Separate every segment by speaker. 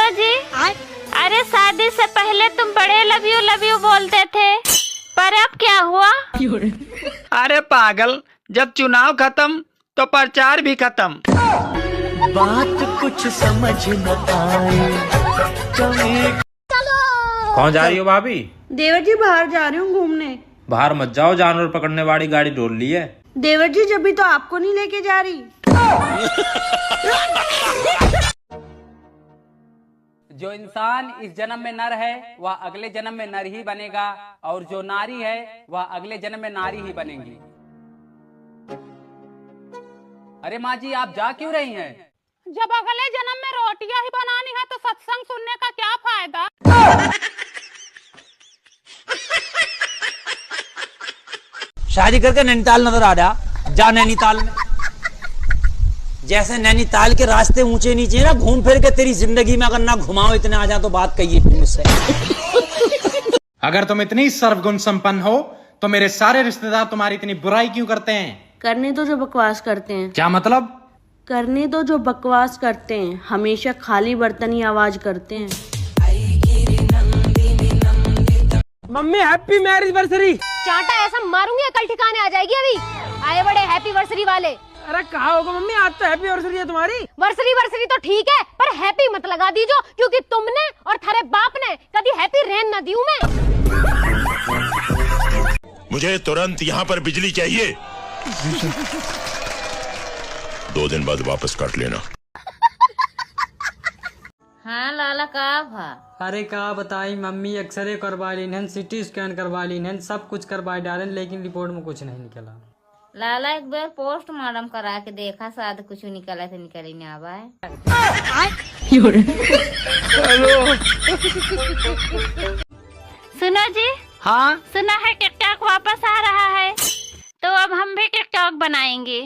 Speaker 1: सुनो जी, अरे शादी से पहले तुम बड़े लव यू बोलते थे, पर अब क्या हुआ?
Speaker 2: अरे पागल, जब चुनाव खत्म तो प्रचार भी खत्म।
Speaker 3: बात कुछ समझ न आए।
Speaker 4: कौन जा रही हो भाभी?
Speaker 5: देवर जी बाहर जा रही हूँ घूमने।
Speaker 4: बाहर मत जाओ, जानवर पकड़ने वाली गाड़ी ढोल ली है।
Speaker 5: देवर जी जब भी तो आपको नहीं लेके जा रही।
Speaker 6: जो इंसान इस जन्म में नर है वह अगले जन्म में नर ही बनेगा, और जो नारी है वह अगले जन्म में नारी ही बनेगी। अरे माँ जी, आप जा क्यों रही हैं?
Speaker 7: जब अगले जन्म में रोटियां ही बनानी है तो सत्संग सुनने का क्या फायदा?
Speaker 8: शादी करके नैनीताल नजर आ रहा, जा नैनीताल में। जैसे नैनीताल के रास्ते ऊंचे नीचे ना, घूम फिर के तेरी जिंदगी में अगर ना घुमाओ इतने आ जा तो बात कहिए मुझसे।
Speaker 9: अगर तुम इतनी सर्वगुण संपन्न हो तो मेरे सारे रिश्तेदार तुम्हारी इतनी बुराई क्यों करते हैं?
Speaker 5: करने दो जो बकवास करते हैं।
Speaker 9: क्या मतलब?
Speaker 5: करने दो जो बकवास करते हैं, हमेशा खाली बर्तन ही आवाज करते हैं।
Speaker 2: Mummy happy marriage anniversary.
Speaker 7: चांटा ऐसा मारूंगी अकल ठिकाने आ जाएगी। अभी आए बड़े हैप्पी वर्सरी वाले।
Speaker 2: अरे कहा होगा मम्मी, आज तो हैप्पी एनिवर्सरी है तुम्हारी।
Speaker 7: वर्सरी तो ठीक है, पर हैप्पी मत लगा दीजो, क्योंकि तुमने और थारे बाप ने कभी हैप्पी रहन न दी मैं।
Speaker 10: मुझे तुरंत यहाँ पर बिजली चाहिए। 2 दिन बाद वापस काट लेना।
Speaker 1: हाँ लाला, का भा?
Speaker 11: अरे का बताई मम्मी, एक्सरे करवा ली, सिटी स्कैन करवा ली, सब कुछ करवा डाले, लेकिन रिपोर्ट में कुछ नहीं निकला।
Speaker 1: लाला एक बार पोस्टमार्टम करा के देखा, शायद कुछ निकला तो निकल ही नहीं आवा है। सुनो जी।
Speaker 2: हाँ
Speaker 1: सुना है टिकटॉक वापस आ रहा है, तो अब हम भी टिकटॉक बनाएंगे।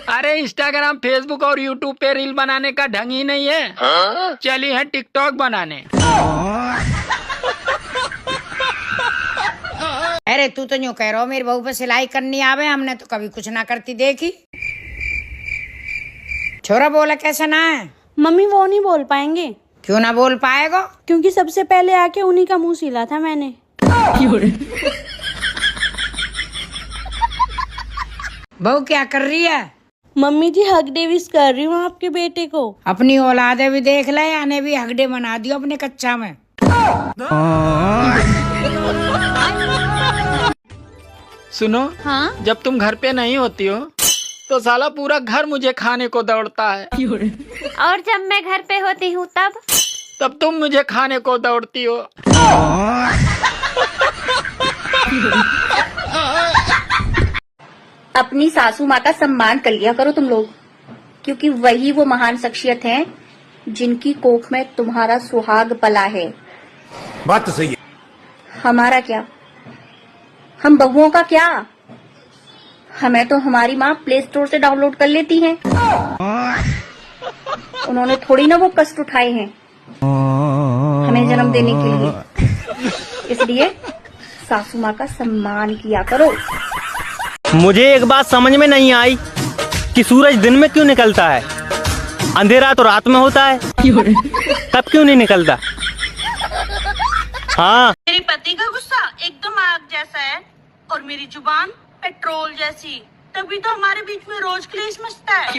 Speaker 2: अरे इंस्टाग्राम, फेसबुक और यूट्यूब पे रील बनाने का ढंग ही नहीं है। चली है टिकटॉक बनाने।
Speaker 12: अरे तू तो यूँ कह रहा हो मेरी बहू पे सिलाई करनी आवे, हमने तो कभी कुछ ना करती देखी। छोरा बोला कैसा ना है?
Speaker 5: मम्मी वो नहीं बोल पाएंगे।
Speaker 12: क्यों ना बोल पाएगा?
Speaker 5: क्योंकि सबसे पहले आके उन्हीं का मुंह सिला था मैंने।
Speaker 12: बहू क्या कर रही है?
Speaker 5: मम्मी जी हक डेविस कर रही हूँ आपके बेटे को।
Speaker 12: अपनी औलादे भी देख ले, याने भी हगडे बना दियो अपने कच्चा में।
Speaker 2: सुनो,
Speaker 1: हाँ?
Speaker 2: जब तुम घर पे नहीं होती हो तो साला पूरा घर मुझे खाने को दौड़ता है।
Speaker 1: और जब मैं घर पे होती हूँ तब
Speaker 2: तुम मुझे खाने को दौड़ती हो।
Speaker 13: अपनी सासू माँ का सम्मान कर लिया करो तुम लोग, क्योंकि वही वो महान शख्सियत हैं जिनकी कोख में तुम्हारा सुहाग पला है।
Speaker 10: बात तो सही है।
Speaker 13: हमारा क्या, हम बहुओं का क्या? हमें तो हमारी माँ प्ले स्टोर से डाउनलोड कर लेती हैं। उन्होंने थोड़ी ना वो कष्ट उठाए हैं हमें जन्म देने के लिए। इसलिए सासू माँ का सम्मान किया करो।
Speaker 8: मुझे एक बात समझ में नहीं आई कि सूरज दिन में क्यों निकलता है, अंधेरा तो रात में होता है, तब क्यों नहीं निकलता? हाँ,
Speaker 5: मेरे पति का गुस्सा एकदम आग जैसा है और मेरी जुबान पेट्रोल जैसी, तभी तो हमारे बीच में रोज क्लेश मचता है।